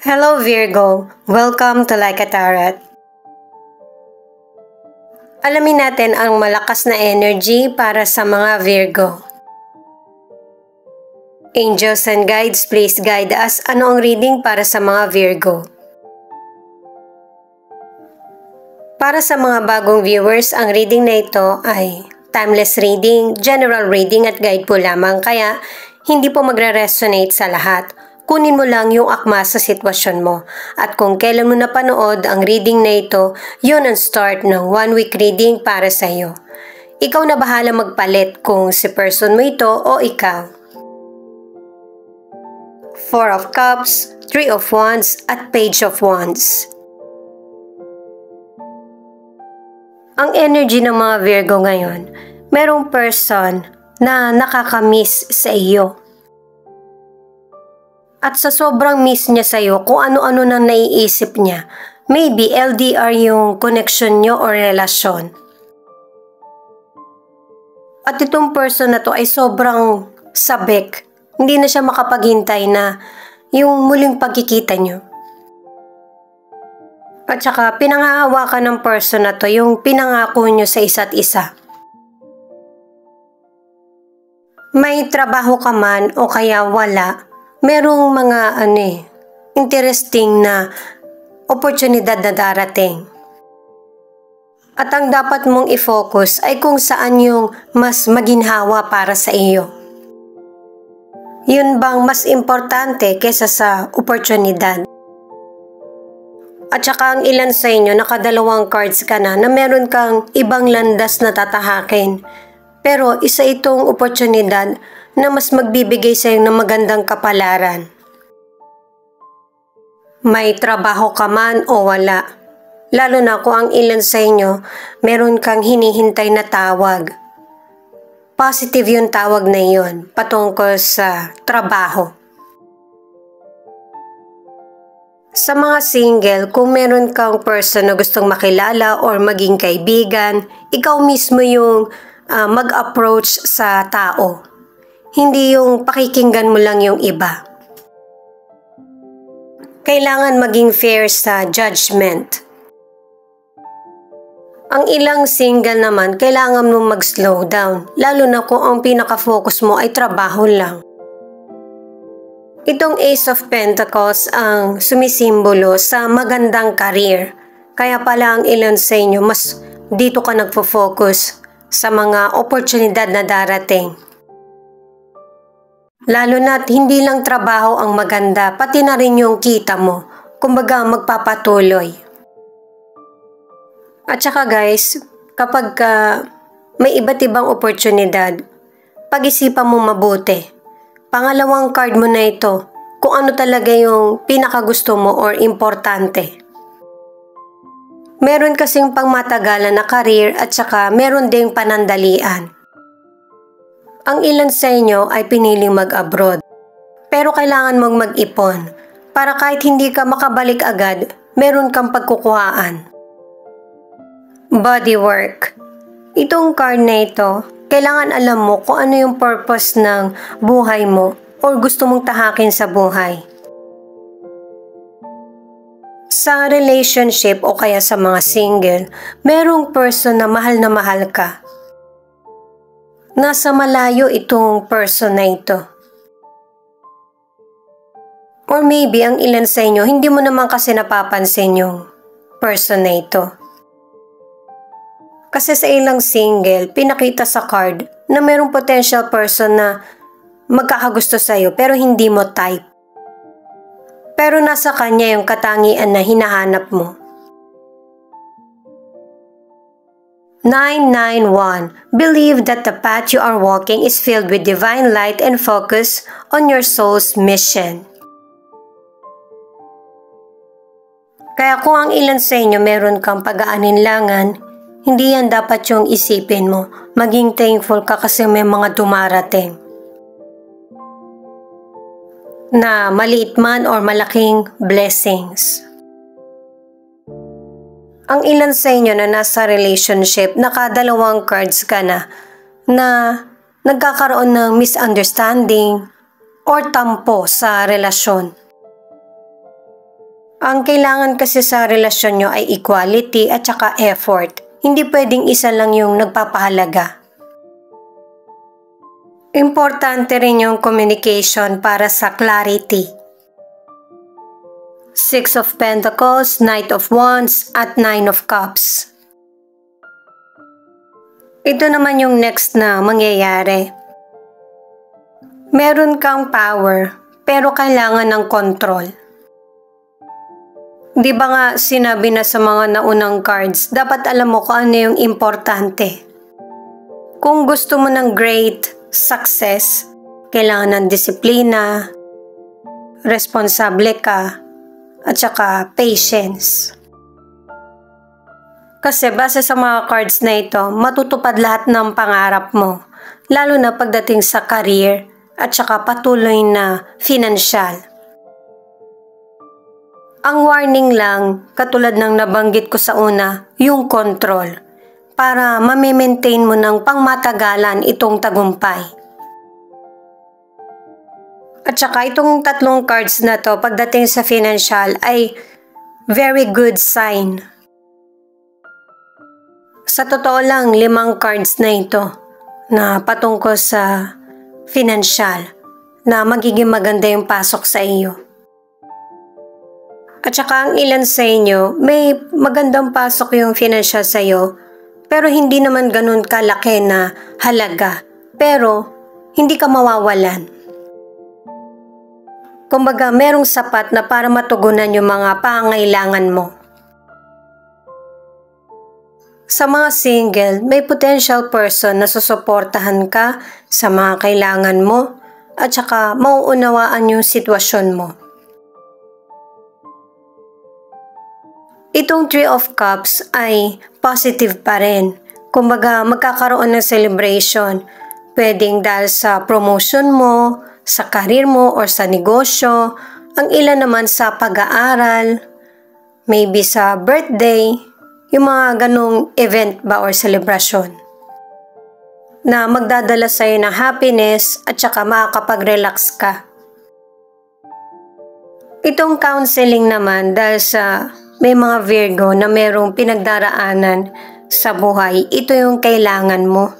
Hello Virgo, welcome to Like a Tarot. Alamin natin ang malakas na energy para sa mga Virgo. Angels and guides, please guide us. Ano ang reading para sa mga Virgo? Para sa mga bagong viewers, ang reading na ito ay timeless reading, general reading at guide po lamang, kaya hindi po magre-resonate sa lahat. Kunin mo lang yung akma sa sitwasyon mo. At kung kailan mo napanood ang reading na ito, yun ang start ng 1 week reading para sa iyo. Ikaw na bahala magpalit kung si person mo ito o ikaw. 4 of Cups, 3 of Wands at Page of Wands. Ang energy ng mga Virgo ngayon, merong person na nakakamiss sa iyo. At sa sobrang miss niya sa iyo, kung ano-ano nang naiisip niya, maybe LDR yung connection nyo o relasyon. At itong person na to ay sobrang sabik. Hindi na siya makapaghintay na yung muling pagkikita nyo. At saka pinangahawakan ng person na to yung pinangako nyo sa isa't isa. May trabaho ka man o kaya wala, merong mga interesting na oportunidad na darating. At ang dapat mong i-focus ay kung saan yung mas maginhawa para sa iyo. Yun bang mas importante kesa sa oportunidad? At saka ang ilan sa inyo, nakadalawang cards ka na meron kang ibang landas na tatahakin. Pero isa itong oportunidad na mas magbibigay sa iyo ng magandang kapalaran. May trabaho ka man o wala. Lalo na kung ang ilan sa inyo, meron kang hinihintay na tawag. Positive yung tawag na iyon patungkol sa trabaho. Sa mga single, kung meron kang person na gustong makilala or maging kaibigan, ikaw mismo yung mag-approach sa tao. Hindi yung pakikinggan mo lang yung iba. Kailangan maging fair sa judgment. Ang ilang single naman, kailangan mo mag-slow down, lalo na kung ang pinaka-focus mo ay trabaho lang. Itong Ace of Pentacles ang sumisimbolo sa magandang career. Kaya pala ang ilan sa inyo, mas dito ka nagfo-focus sa mga oportunidad na darating. Lalo na't hindi lang trabaho ang maganda, pati na rin yung kita mo. Kumbaga magpapatuloy. At saka guys, kapag may iba't ibang oportunidad, pag-isipan mo mabuti. Pangalawang card mo na ito, kung ano talaga yung pinakagusto mo or importante. Meron kasing pangmatagalan na career at saka meron ding panandalian. Ang ilan sa inyo ay piniling mag-abroad. Pero kailangan mong mag-ipon para kahit hindi ka makabalik agad, meron kang pagkukuhaan. Body work. Itong card na ito, kailangan alam mo kung ano yung purpose ng buhay mo or gusto mong tahakin sa buhay. Sa relationship o kaya sa mga single, merong person na mahal ka. Nasa malayo itong person na ito. Or maybe ang ilan sa inyo, hindi mo naman kasi napapansin yung person na ito. Kasi sa ilang single, pinakita sa card na merong potential person na magkakagusto sa'yo pero hindi mo type. Pero nasa kanya yung katangian na hinahanap mo. 991. Believe that the path you are walking is filled with divine light and focus on your soul's mission. Kaya kung ang ilan sa inyo meron kang pag-aalinlangan, hindi yan dapat yung isipin mo. Maging thankful ka kasi may mga dumarating. Na maliit man or malaking blessings. Ang ilan sa inyo na nasa relationship, nakadalawang cards ka na nagkakaroon ng misunderstanding or tampo sa relasyon. Ang kailangan kasi sa relasyon nyo ay equality at saka effort. Hindi pwedeng isa lang yung nagpapahalaga. Importante rin yung communication para sa clarity. Six of Pentacles, Knight of Wands, at Nine of Cups. Ito naman yung next na mangyayari. Meron kang power, pero kailangan ng control. Di ba nga sinabi na sa mga naunang cards, dapat alam mo kung ano yung importante. Kung gusto mo ng great success, kailangan ng disiplina, responsable ka, at saka patience. Kasi base sa mga cards na ito, matutupad lahat ng pangarap mo, lalo na pagdating sa career at saka patuloy na financial. Ang warning lang, katulad ng nabanggit ko sa una, yung control, para ma-maintain mo ng pangmatagalan itong tagumpay. At saka itong tatlong cards na to, pagdating sa financial, ay very good sign. Sa totoo lang, 5 cards na ito na patungkol sa financial, na magiging maganda yung pasok sa iyo. At saka ang ilan sa inyo, may magandang pasok yung financial sa iyo, pero hindi naman ganun kalaki na halaga, pero hindi ka mawawalan. Kumbaga, merong sapat na para matugunan yung mga pangangailangan mo. Sa mga single, may potential person na susuportahan ka sa mga kailangan mo at saka mauunawaan yung sitwasyon mo. Itong Three of Cups ay positive pa rin. Kumbaga, magkakaroon ng celebration. Pwedeng dahil sa promotion mo, sa karir mo, or sa negosyo. Ang ilan naman sa pag-aaral, maybe sa birthday, yung mga ganong event ba or celebration na magdadala sa'yo ng happiness at saka makakapag-relax ka. Itong counseling naman dahil sa may mga Virgo na merong pinagdaraanan sa buhay, ito yung kailangan mo.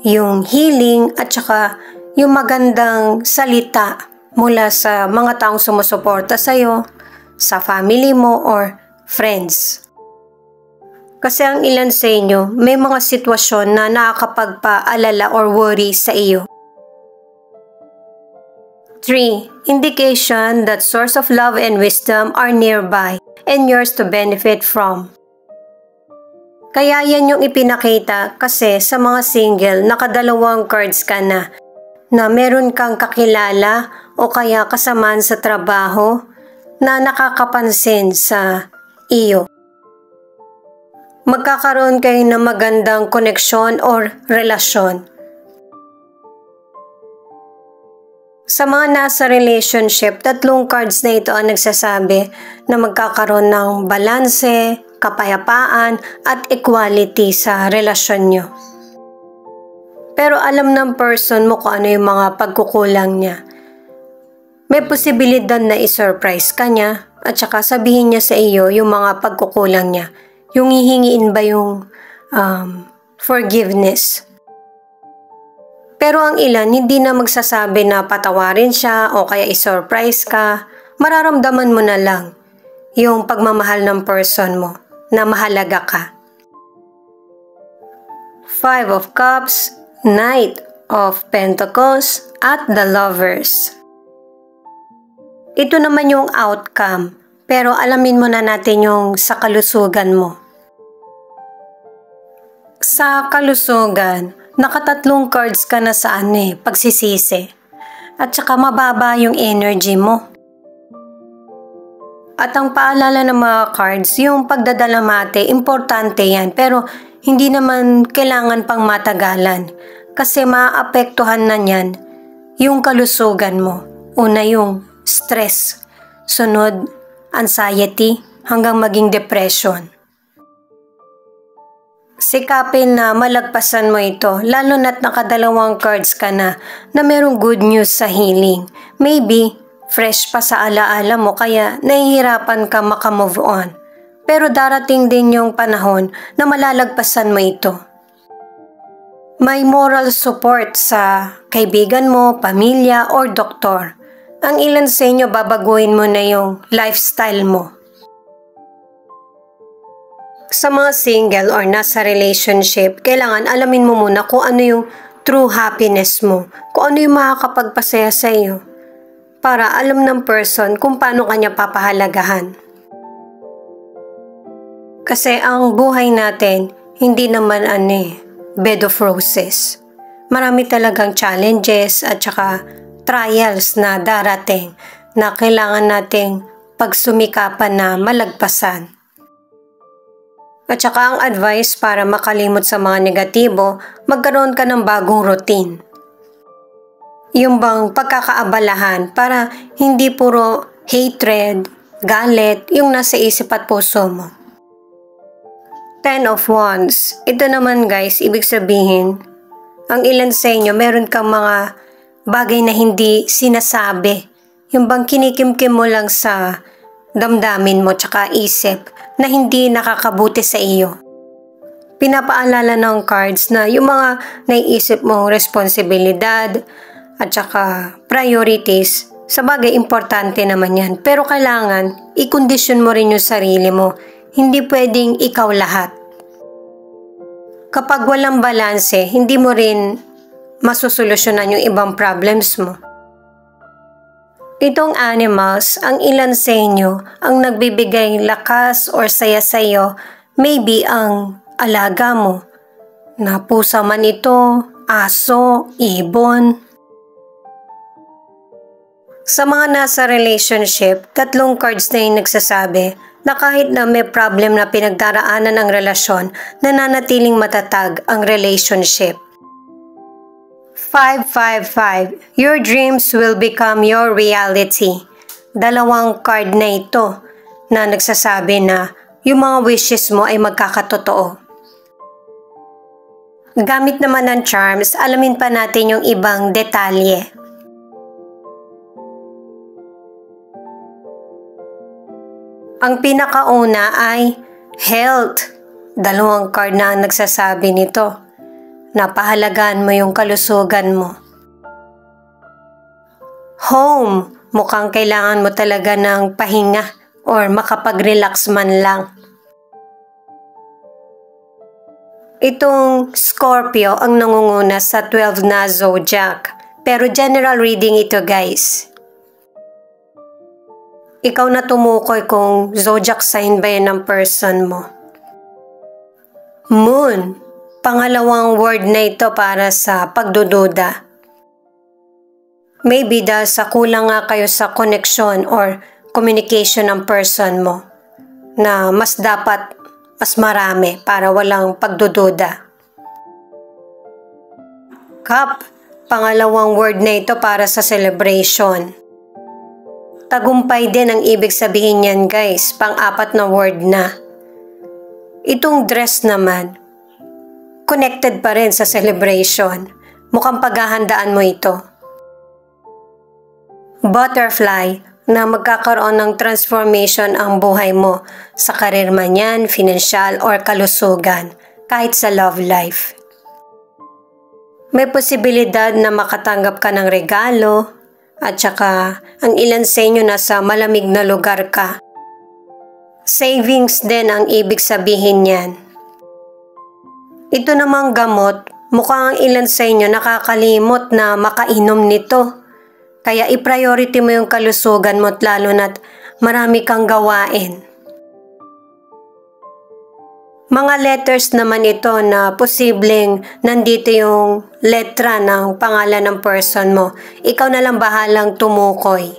Yung healing at saka yung magandang salita mula sa mga taong sumusuporta sa'yo, sa family mo or friends. Kasi ang ilan sa inyo, may mga sitwasyon na nakakapagpaalala or worry sa iyo. 3. Indication that source of love and wisdom are nearby and yours to benefit from. Kaya yan yung ipinakita kasi sa mga single, nakadalawang cards ka na meron kang kakilala o kaya kasamaan sa trabaho na nakakapansin sa iyo. Magkakaroon kayo ng magandang koneksyon or relasyon. Sa mga nasa relationship, 3 cards na ito ang nagsasabi na magkakaroon ng balanse, kapayapaan, at equality sa relasyon nyo. Pero alam ng person mo kung ano yung mga pagkukulang niya. May posibilidad na i-surprise ka niya at saka sabihin niya sa iyo yung mga pagkukulang niya. Yung hihingiin ba yung forgiveness. Pero ang ilan, hindi na magsasabi na patawarin siya o kaya i-surprise ka. Mararamdaman mo na lang yung pagmamahal ng person mo na mahalaga ka. 5 of Cups, Knight of Pentacles, at the Lovers. Ito naman yung outcome, pero alamin mo na natin yung sa kalusugan mo. Sa kalusugan, nakatatlong cards ka na sa pagsisisi. At saka mababa yung energy mo. At ang paalala ng mga cards, yung pagdadalamate, importante yan. Pero hindi naman kailangan pang matagalan. Kasi maapektuhan na yan yung kalusugan mo. Una yung stress. Sunod, anxiety, hanggang maging depression. Sikapin na malagpasan mo ito, lalo na't nakadalawang cards ka na merong good news sa healing. Maybe, Fresh pa sa alaala mo kaya nahihirapan ka makamove on. Pero darating din yung panahon na malalagpasan mo ito. May moral support sa kaibigan mo, pamilya, or doktor. Ang ilan sa inyo babaguhin mo na yung lifestyle mo. Sa mga single or nasa relationship, kailangan alamin mo muna kung ano yung true happiness mo, kung ano yung makakapagpasaya sa iyo, para alam ng person kung paano kanya papahalagahan. Kasi ang buhay natin, hindi naman bed of roses. Marami talagang challenges at saka trials na darating na kailangan nating pagsumikapan na malagpasan. At saka ang advice para makalimot sa mga negatibo, magkaroon ka ng bagong routine. Yung bang pagkakaabalahan para hindi puro hatred, galit yung nasa isip at puso mo. 10 of Wands. Ito naman guys, ibig sabihin, ang ilan sa inyo meron kang mga bagay na hindi sinasabi. Yung bang kinikimkim mo lang sa damdamin mo tsaka isip na hindi nakakabuti sa iyo. Pinapaalala ng cards na yung mga naiisip mong responsibilidad at saka priorities, sa bagay importante naman yan. Pero kailangan i-condition mo rin yung sarili mo. Hindi pwedeng ikaw lahat. Kapag walang balanse, hindi mo rin masusolusyonan yung ibang problems mo. Itong animals, ang ilan sa inyo ang nagbibigay lakas or saya sa iyo, maybe ang alaga mo. Na pusa man ito, aso, ibon. Sa mga nasa relationship, 3 cards na yung nagsasabi na kahit na may problem na pinagdaraanan ang relasyon, nananatiling matatag ang relationship. 555. Your dreams will become your reality. 2 card na ito na nagsasabi na yung mga wishes mo ay magkakatotoo. Gamit naman ng charms, alamin pa natin yung ibang detalye. Ang pinakauna ay health. 2 card na ang nagsasabi nito. Napahalagaan mo yung kalusugan mo. Home. Mukhang kailangan mo talaga ng pahinga or makapag-relax man lang. Itong Scorpio ang nangunguna sa 12 na zodiac. Pero general reading ito guys. Ikaw na tumukoy kung zodiac sign ba yan ng person mo. Moon. Pangalawang word na ito para sa pagdududa. Maybe dahil sa kulang nga kayo sa connection or communication ng person mo na mas dapat mas marami para walang pagdududa. Cup. Pangalawang word na ito para sa celebration. Tagumpay din ang ibig sabihin niyan guys, pang-4 na word na. Itong dress naman, connected pa rin sa celebration. Mukhang paghahandaan mo ito. Butterfly, na magkakaroon ng transformation ang buhay mo sa karir man yan, financial or kalusugan, kahit sa love life. May posibilidad na makatanggap ka ng regalo, at saka ang ilan sa inyo nasa malamig na lugar ka. Savings din ang ibig sabihin niyan. Ito namang gamot, mukhang ang ilan sa inyo nakakalimot na makainom nito. Kaya i-priority mo yung kalusugan mo at lalo na't marami kang gawain. Mga letters naman ito na posibleng nandito yung letra ng pangalan ng person mo. Ikaw na lang bahalang tumukoy.